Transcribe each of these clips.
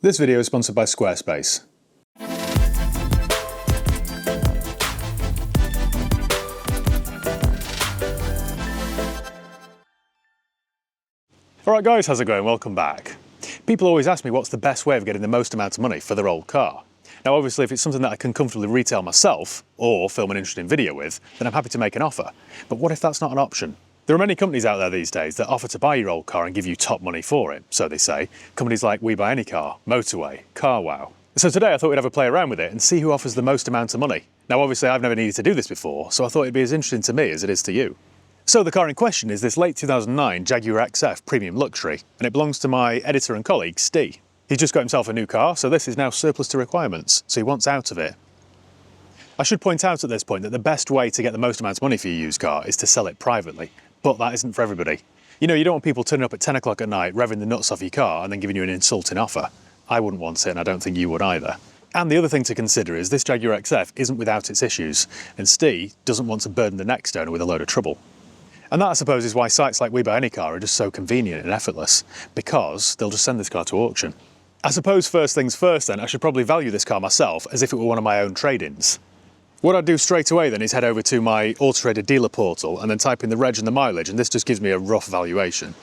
This video is sponsored by Squarespace. Alright guys, how's it going? Welcome back. People always ask me what's the best way of getting the most amount of money for their old car. Now obviously if it's something that I can comfortably retail myself, or film an interesting video with, then I'm happy to make an offer. But what if that's not an option? There are many companies out there these days that offer to buy your old car and give you top money for it, so they say. Companies like WeBuyAnyCar, Motorway, CarWow. So today I thought we'd have a play around with it and see who offers the most amount of money. Now obviously I've never needed to do this before, so I thought it'd be as interesting to me as it is to you. So the car in question is this late 2009 Jaguar XF Premium Luxury, and it belongs to my editor and colleague, Steve. He's just got himself a new car, so this is now surplus to requirements, so he wants out of it. I should point out at this point that the best way to get the most amount of money for your used car is to sell it privately, but that isn't for everybody. You know, you don't want people turning up at 10 o'clock at night, revving the nuts off your car and then giving you an insulting offer. I wouldn't want it, and I don't think you would either. And the other thing to consider is this Jaguar XF isn't without its issues, and Steve doesn't want to burden the next owner with a load of trouble. And that, I suppose, is why sites like WeBuyAnyCar are just so convenient and effortless, because they'll just send this car to auction. I suppose first things first then, I should probably value this car myself as if it were one of my own trade-ins. What I'd do straight away then is head over to my Auto Trader dealer portal and then type in the reg and the mileage, and this just gives me a rough valuation.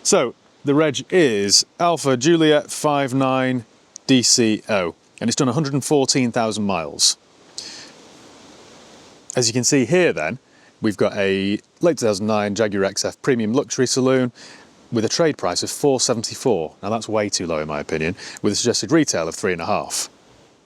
So the reg is Alpha Juliet 59 DCO, and it's done 114,000 miles. As you can see here then, we've got a late 2009 Jaguar XF Premium Luxury Saloon with a trade price of $474. Now that's way too low in my opinion, with a suggested retail of $3.5.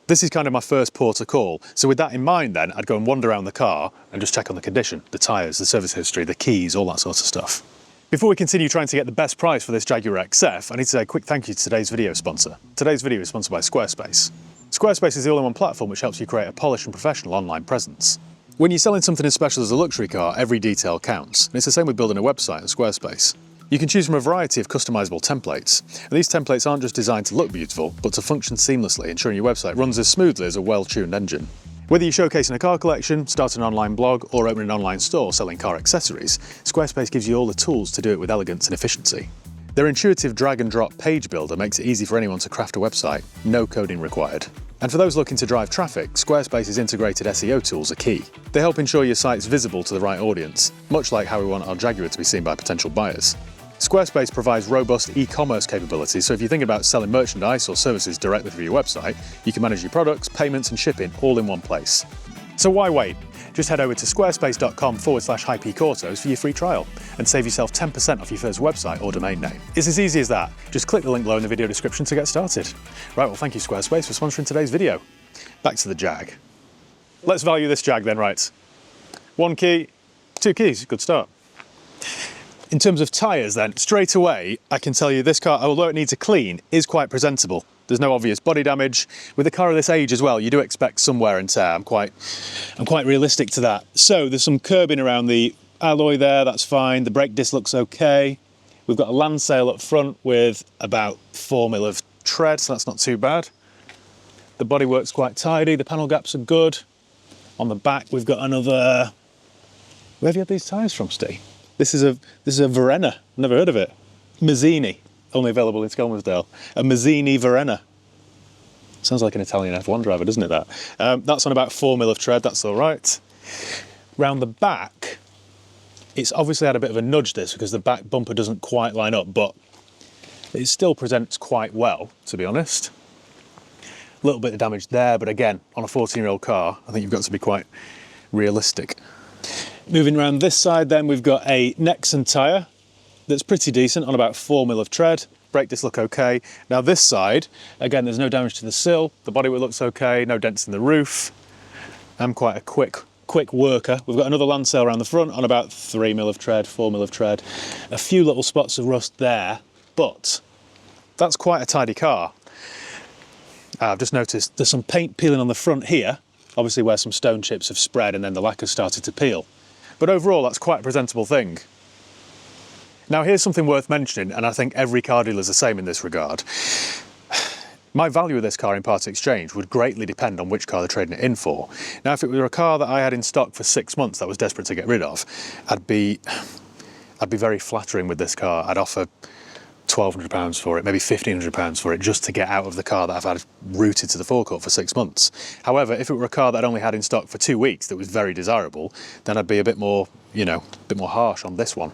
This is kind of my first port of call, so with that in mind then, I'd go and wander around the car and just check on the condition, the tyres, the service history, the keys, all that sort of stuff. Before we continue trying to get the best price for this Jaguar XF, I need to say a quick thank you to today's video sponsor. Today's video is sponsored by Squarespace. Squarespace is the all-in-one platform which helps you create a polished and professional online presence. When you're selling something as special as a luxury car, every detail counts, and it's the same with building a website on Squarespace. You can choose from a variety of customizable templates, and these templates aren't just designed to look beautiful, but to function seamlessly, ensuring your website runs as smoothly as a well-tuned engine. Whether you're showcasing a car collection, starting an online blog, or opening an online store selling car accessories, Squarespace gives you all the tools to do it with elegance and efficiency. Their intuitive drag-and-drop page builder makes it easy for anyone to craft a website, no coding required. And for those looking to drive traffic, Squarespace's integrated SEO tools are key. They help ensure your site's visible to the right audience, much like how we want our Jaguar to be seen by potential buyers. Squarespace provides robust e-commerce capabilities, so if you're thinking about selling merchandise or services directly through your website, you can manage your products, payments and shipping all in one place. So why wait? Just head over to squarespace.com/hypecourtos for your free trial and save yourself 10% off your first website or domain name. It's as easy as that. Just click the link below in the video description to get started. Right, well thank you Squarespace for sponsoring today's video. Back to the Jag. Let's value this Jag then, right? 1 key, 2 keys, good start. In terms of tyres then, straight away I can tell you this car, although it needs a clean, is quite presentable. There's no obvious body damage. With a car of this age as well, you do expect some wear and tear. I'm quite realistic to that. So there's some curbing around the alloy there, that's fine. The brake disc looks okay. We've got a land sail up front with about 4mm of tread, so that's not too bad. The bodywork's quite tidy, the panel gaps are good. On the back we've got another... Where have you had these tyres from, Steve? This is a Verena, never heard of it. Mazzini, only available in Skelmersdale. A Mazzini Verena. Sounds like an Italian F1 driver, doesn't it, that? That's on about 4mm of tread, that's all right. Round the back, it's obviously had a bit of a nudge this because the back bumper doesn't quite line up, but it still presents quite well, to be honest. A little bit of damage there, but again, on a 14-year-old car, I think you've got to be quite realistic. Moving around this side then, we've got a Nexon tyre that's pretty decent on about 4mm of tread. Brake discs look okay. Now this side, again, there's no damage to the sill. The bodywork looks okay, no dents in the roof. I'm quite a quick worker. We've got another land sail around the front on about 3mm of tread, 4mm of tread. A few little spots of rust there, but that's quite a tidy car. I've just noticed there's some paint peeling on the front here, obviously where some stone chips have spread and then the lacquer started to peel. But overall, that's quite a presentable thing. Now here's something worth mentioning, and I think every car dealer is the same in this regard. My value of this car in part exchange would greatly depend on which car they're trading it in for. Now if it were a car that I had in stock for 6 months that I was desperate to get rid of, I'd be very flattering with this car. I'd offer £1,200 for it, maybe £1,500 for it, just to get out of the car that I've had routed to the forecourt for 6 months. However, if it were a car that I'd only had in stock for 2 weeks that was very desirable, then I'd be a bit more, you know, a bit more harsh on this one.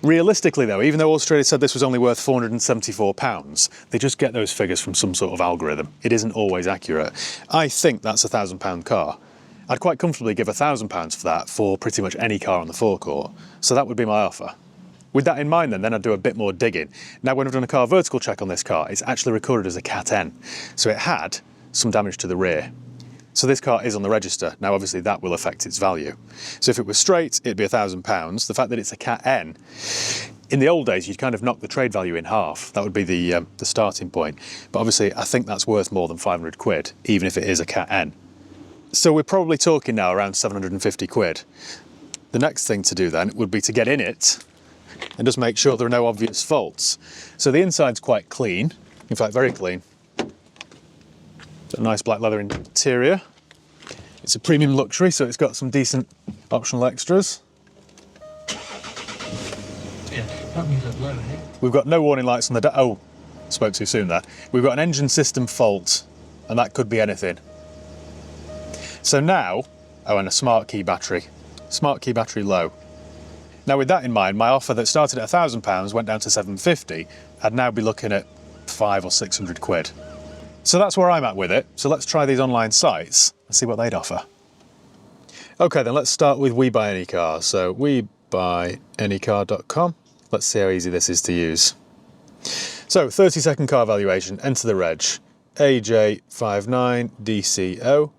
Realistically though, even though Australia said this was only worth £474, they just get those figures from some sort of algorithm. It isn't always accurate. I think that's a £1,000 car. I'd quite comfortably give £1,000 for that for pretty much any car on the forecourt. So that would be my offer. With that in mind then I'd do a bit more digging. Now when I've done a car vertical check on this car, it's actually recorded as a Cat N. So it had some damage to the rear. So this car is on the register. Now obviously that will affect its value. So if it was straight, it'd be £1,000. The fact that it's a Cat N, in the old days you'd kind of knock the trade value in half. That would be the starting point. But obviously I think that's worth more than 500 quid, even if it is a Cat N. So we're probably talking now around 750 quid. The next thing to do then would be to get in it and just make sure there are no obvious faults. So the inside's quite clean, in fact very clean. Got a nice black leather interior. It's a premium luxury, so it's got some decent optional extras. Yeah, that means I've low here. We've got no warning lights on the oh, spoke too soon there. We've got an engine system fault, and that could be anything. So now, oh, and a smart key battery. Smart key battery low. Now with that in mind, my offer that started at £1,000 went down to 750. I'd now be looking at 500 or 600 quid. So that's where I'm at with it. So let's try these online sites and see what they'd offer. Okay, then let's start with WeBuyAnyCar. So WeBuyAnyCar.com. Let's see how easy this is to use. So 30-second car valuation, enter the reg. AJ59DCO,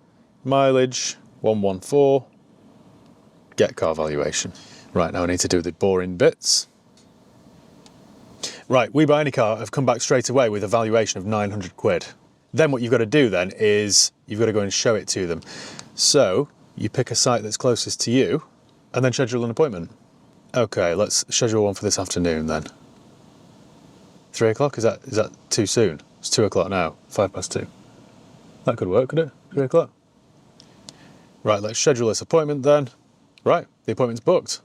mileage 114, get car valuation. Right, now I need to do the boring bits. Right, WeBuyAnyCar have come back straight away with a valuation of 900 quid. Then what you've got to do then is you've got to go and show it to them. So you pick a site that's closest to you and then schedule an appointment. Okay, let's schedule one for this afternoon then. 3 o'clock, is that too soon? It's 2 o'clock now, 2:05. That could work, could it? 3 o'clock. Right, let's schedule this appointment then. Right, the appointment's booked.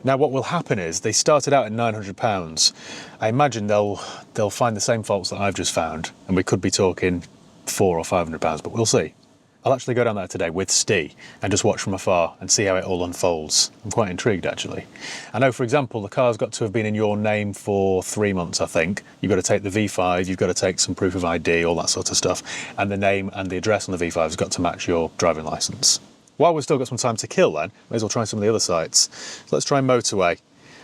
Now what will happen is they started out at £900. I imagine they'll find the same faults that I've just found, and we could be talking £400 or £500, but we'll see. I'll actually go down there today with Steve and just watch from afar and see how it all unfolds. I'm quite intrigued actually. I know, for example, the car's got to have been in your name for 3 months, I think. You've got to take the V5, you've got to take some proof of ID, all that sort of stuff, and the name and the address on the V5 has got to match your driving licence. While we've still got some time to kill then, may as well try some of the other sites. So let's try Motorway.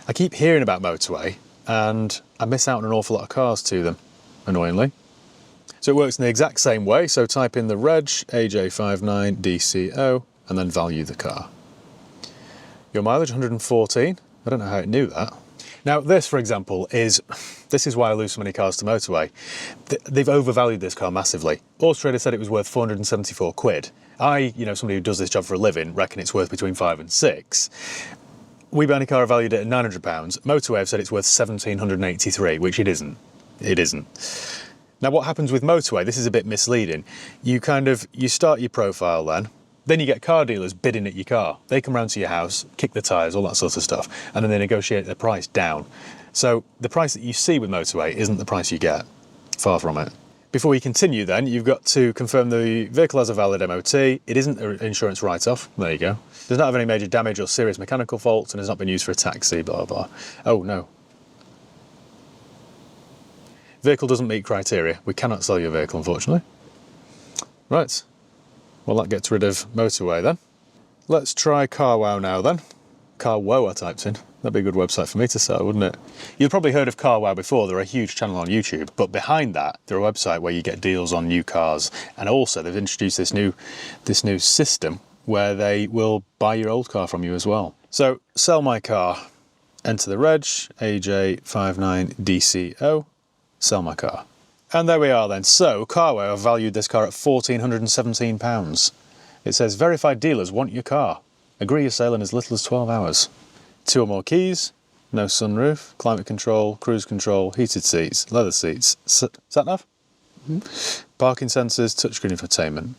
I keep hearing about Motorway and I miss out on an awful lot of cars to them, annoyingly. So it works in the exact same way, so type in the reg, AJ59DCO, and then value the car. Your mileage, 114. I don't know how it knew that. Now this, for example, this is why I lose so many cars to Motorway. They've overvalued this car massively. Australia said it was worth 474 quid. I, somebody who does this job for a living, reckon it's worth between 5 and 6. WeBuyAnyCar valued it at £900. Motorway have said it's worth 1,783, which it isn't. It isn't. Now what happens with Motorway, this is a bit misleading. You start your profile then you get car dealers bidding at your car. They come round to your house, kick the tyres, all that sort of stuff, and then they negotiate the price down. So the price that you see with Motorway isn't the price you get. Far from it. Before we continue then, you've got to confirm the vehicle has a valid MOT. It isn't an insurance write-off. There you go. Does not have any major damage or serious mechanical faults and has not been used for a taxi, blah, blah. Oh, no. Vehicle doesn't meet criteria. We cannot sell your vehicle, unfortunately. Right. Well, that gets rid of Motorway then. Let's try CarWow now then. CarWow I typed in. That'd be a good website for me to sell, wouldn't it? You've probably heard of CarWow before. They're a huge channel on YouTube, but behind that, they're a website where you get deals on new cars. And also they've introduced this new system where they will buy your old car from you as well. So sell my car, enter the reg, AJ59DCO, sell my car. And there we are then. So CarWow have valued this car at £1,417. It says verified dealers want your car. Agree your sale in as little as 12 hours. 2 or more keys, no sunroof, climate control, cruise control, heated seats, leather seats, sat-nav? Mm-hmm. Parking sensors, touchscreen infotainment.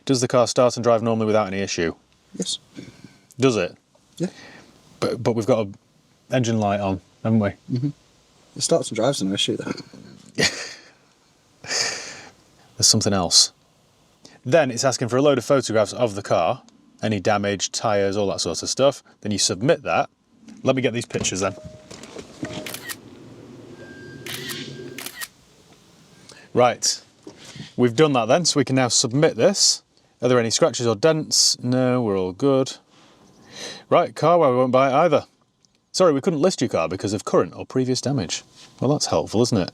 Does the car start and drive normally without any issue? Yes. Does it? Yeah. But we've got an engine light on, haven't we? Mm-hmm. It starts and drives an issue though. There's something else. Then it's asking for a load of photographs of the car, any damage, tyres, all that sort of stuff. Then you submit that. Let me get these pictures then. Right, we've done that then, so we can now submit this. Are there any scratches or dents? No, we're all good. Right, car where we won't buy it either. Sorry, we couldn't list your car because of current or previous damage. Well, that's helpful, isn't it?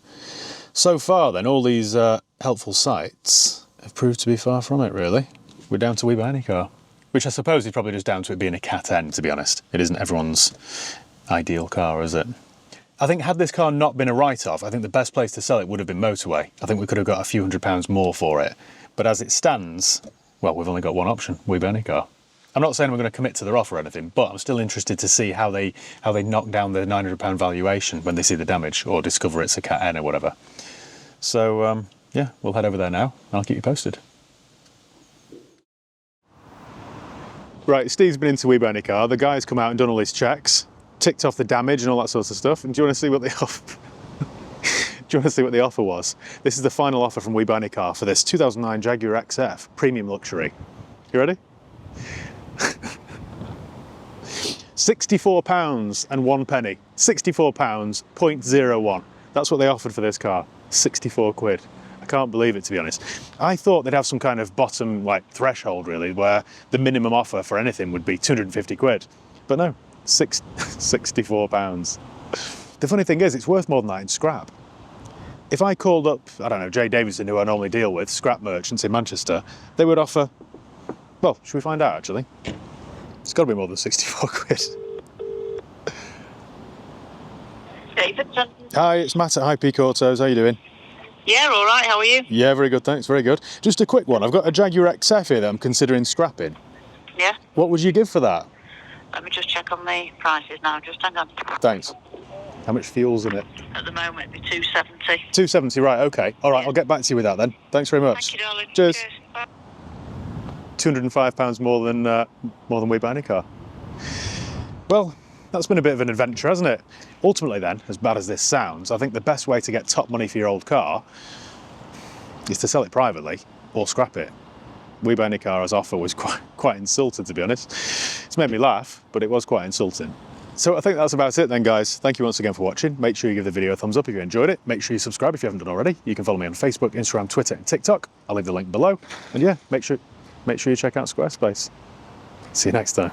So far then, all these helpful sites have proved to be far from it, really. We're down to WeBuyAnyCar, which I suppose is probably just down to it being a Cat N, to be honest. It isn't everyone's ideal car, is it? I think had this car not been a write-off, I think the best place to sell it would have been Motorway. I think we could have got a few £100s more for it. But as it stands, well, we've only got one option, WeBuyAnyCar. I'm not saying we're going to commit to their offer or anything, but I'm still interested to see how they knock down the £900 valuation when they see the damage or discover it's a Cat N or whatever. So, yeah, we'll head over there now and I'll keep you posted. Right, Steve's been into WeBuyAnyCar. The guy's come out and done all his checks, ticked off the damage and all that sort of stuff. And do you want to see what the offer? Do you want to see what the offer was? This is the final offer from WeBuyAnyCar for this 2009 Jaguar XF Premium Luxury. You ready? £64 and 1 penny. £64.01. That's what they offered for this car. 64 quid. I can't believe it, to be honest. I thought they'd have some kind of bottom threshold really, where the minimum offer for anything would be 250 quid. But no, £64. The funny thing is, it's worth more than that in scrap. If I called up, I don't know, Jay Davidson, who I normally deal with, scrap merchants in Manchester, they would offer, well, should we find out actually? It's got to be more than 64 quid. Davidson. Hi, it's Matt at High Peak Autos. How you doing? Yeah, all right. How are you? Yeah, very good, thanks. Very good. Just a quick one. I've got a Jaguar XF here that I'm considering scrapping. Yeah. What would you give for that? Let me just check on the prices now. Just hang on. Thanks. How much fuel's in it? At the moment, it'd be 270. 270, right, okay. All right, I'll get back to you with that then. Thanks very much. Thank you, darling. Cheers. Bye. £205 more than WeBuyAnyCar. Well, that's been a bit of an adventure, hasn't it? Ultimately then, as bad as this sounds, I think the best way to get top money for your old car is to sell it privately or scrap it. WeBuyAnyCar's offer was quite insulting, to be honest. It's made me laugh, but it was quite insulting. So I think that's about it then, guys. Thank you once again for watching. Make sure you give the video a thumbs up if you enjoyed it. Make sure you subscribe if you haven't done already. You can follow me on Facebook, Instagram, Twitter and TikTok. I'll leave the link below. And yeah, make sure you check out Squarespace. See you next time.